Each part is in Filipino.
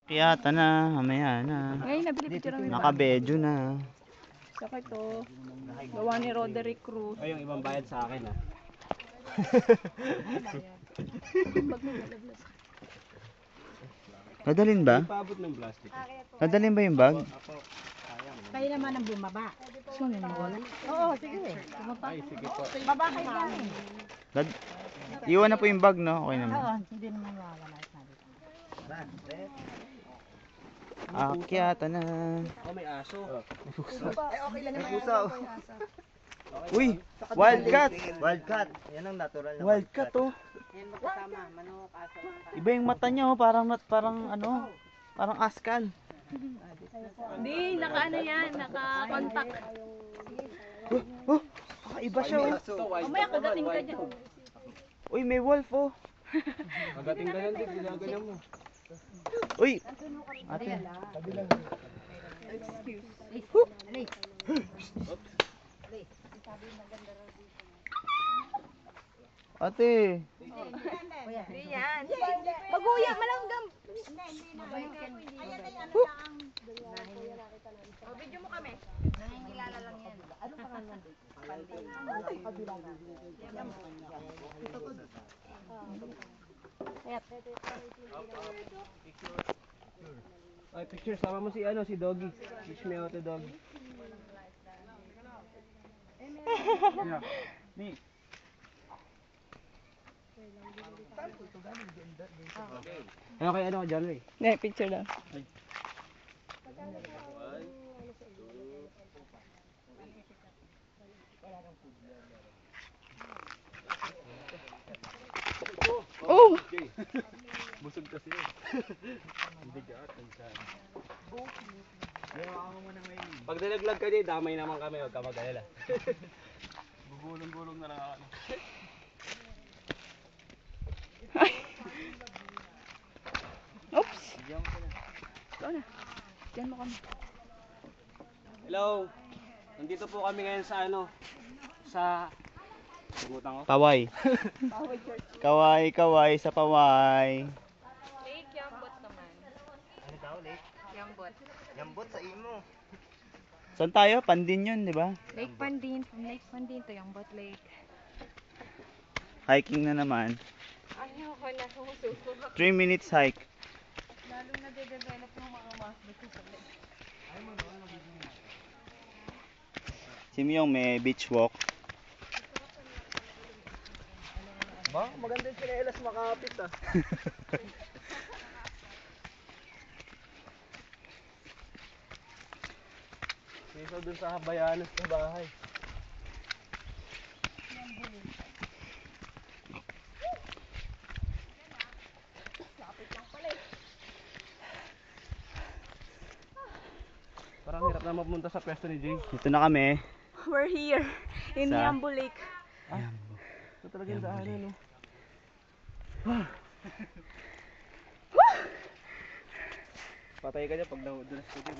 Kiyata na, mamaya na. Ngayon nabili picture ng Nakabedyo na. Saka ito, gawa ni Roderick Cruz. Ay, yung ibang bayad sa akin, ha? Dadalhin ba? Paabot ng plastic. Dadalhin ba yung bag? Kayo naman ang bumaba. Gusto niyo mawala? Oo, sige. Ay, sige po. Baba kayo lang eh. Iwan na po yung bag, no? Okay naman. Oo, hindi naman mawawala. Akyata na. Oh, may aso. Okay lang naman. Uy, wildcat. Wildcat. Yan ang natural na Wildcat, oh. Yan magkasama, manok, aso. Iba yung mata niya, oh. Parang ano, parang askal. Hindi, naka-ano yan, naka-contact. Oh, kakaiba siya, oh. Mamaya kagating ka dyan. Uy, may wolf, oh. Magating ka lang din, ginaganyan mo. Uy, ate. Ate. Hindi yan. Maguya, malanggam. O, video mo kami. Nangingilala lang yan. Ano pangalan? Ay, picture, sama mo si Doggy. Teach me how to doggy. Okay, ano ka dyan, Ray? Hindi, picture lang. Oh! Busog kasi yun. Hindi ka at pag nalaglag ka din, damay naman kami, huwag ka mag-alala. Gugulong-gulong na lang ako. Oops! Ikaw na. Diyan mo kami. Hello! Nandito po kami ngayon sa sa... Tumutan ko? Paway. Kaway sa paway. Lake Yambot naman. Ano daw, Lake? Yambot. Yambot sa imo. Saan tayo? Pandin yun, di ba? Lake Pandin. From Lake Pandin to Yambot Lake. Hiking na naman. Ayaw ko na sumusuko. 3 minutes hike. Lalong nade-develop ng mga muscle ko sa leg. Si Myong may beach walk. Ba? Maganda yung sinelas makapit ah. Kaysa dun sa Habayanas na bahay. Parang hirap na mapunta sa pwesto ni Jay. Dito na kami. We're here in Sa- Yambo Lake. Ito talaga yung daanan, no? Patay ka dyan pag nadulas ko din.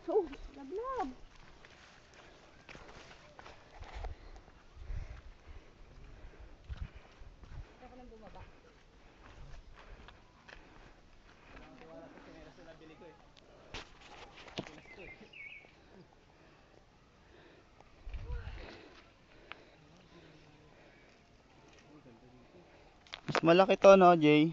Oh, lablab. Mas malaki to, no, Jay?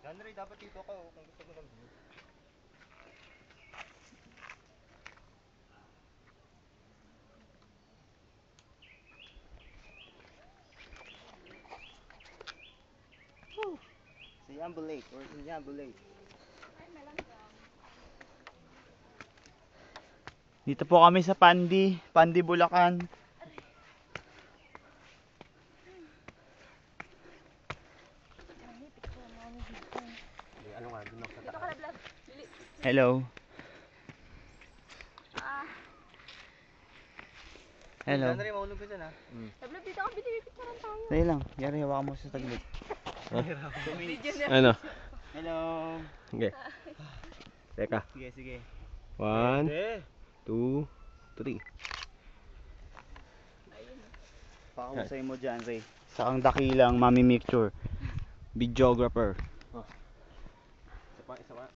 Henry, dapat dito ka kung gusto mo ng view. Sa Yambo Lake or in Yambo Lake. Dito po kami sa Pandi, Bulacan. Hello. Hello. Henry, maulog ka dyan ha. Lablab dito ka, binibipicturean tayo. Dali lang. Yari, hawakan mo sa taglit. Ano? Hello. Okay. Teka. Sige, sige. 1, Eh. 2, 3. Pakahusay mo dyan, Ray. Sa kang dakilang mami mixture. Videographer. Isa pa.